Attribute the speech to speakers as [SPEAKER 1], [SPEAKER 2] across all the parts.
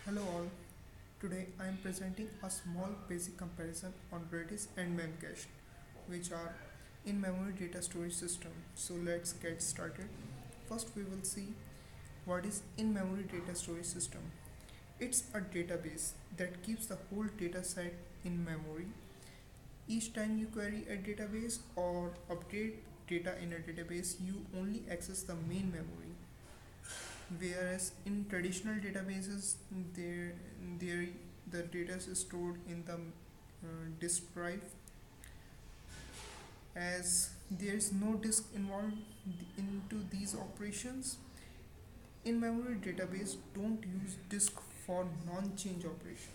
[SPEAKER 1] Hello all, today I am presenting a small basic comparison on Redis and Memcached, which are in-memory data storage system. So let's get started. First we will see what is in-memory data storage system. It's a database that keeps the whole data set in memory. Each time you query a database or update data in a database, you only access the main memory, whereas in traditional databases there the data is stored in the disk drive. As there is no disk involved into these operations, in memory database don't use disk for non-change operation,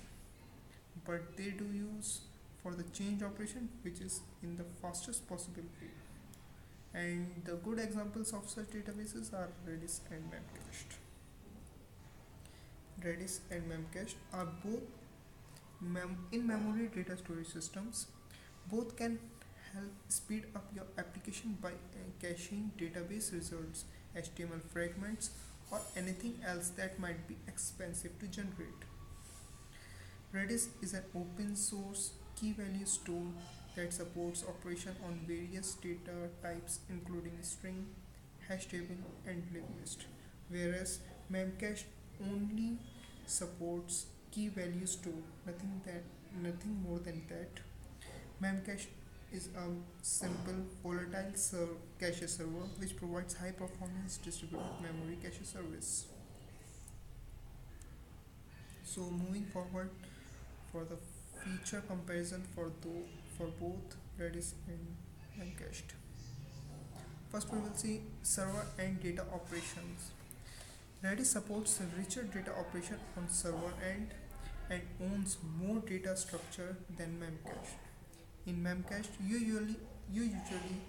[SPEAKER 1] but they do use for the change operation, which is in the fastest possible way. And the good examples of such databases are Redis and Memcached. Redis and Memcached are both in-memory data storage systems. Both can help speed up your application by caching database results, HTML fragments, or anything else that might be expensive to generate. Redis is an open source key value store that supports operation on various data types including string, hash table, and linked list, whereas Memcached only supports key value store, nothing more than that. Memcached is a simple volatile cache server which provides high performance distributed memory cache service. So moving forward for the feature comparison for both Redis and Memcached. First we will see server and data operations. Redis supports richer data operation on server end and owns more data structure than Memcached. In Memcached, you usually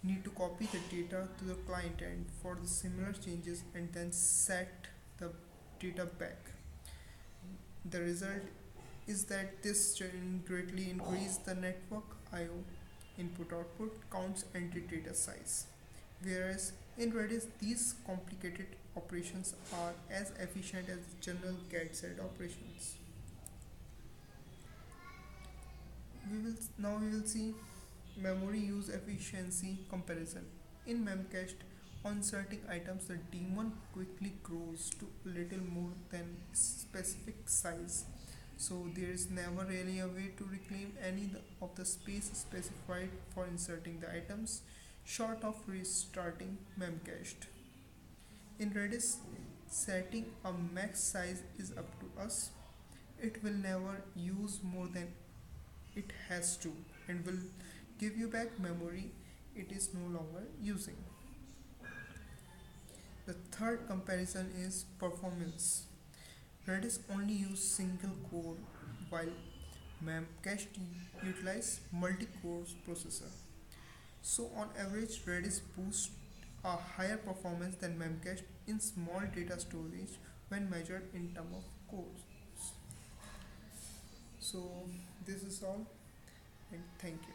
[SPEAKER 1] need to copy the data to the client end for the similar changes and then set the data back. The result is that this greatly increase the network I/O, input output counts, and the data size. Whereas in Redis, these complicated operations are as efficient as general get set operations. We will see memory use efficiency comparison. In Memcached, on certain items the daemon quickly grows to a little more than specific size. So there is never really a way to reclaim any of the space specified for inserting the items, short of restarting Memcached. In Redis, setting a max size is up to us. It will never use more than it has to and will give you back memory it is no longer using. The third comparison is performance. Redis only use single core while Memcached utilize multi-core processor. So on average Redis boosts a higher performance than Memcached in small data storage when measured in terms of cores. So this is all and thank you.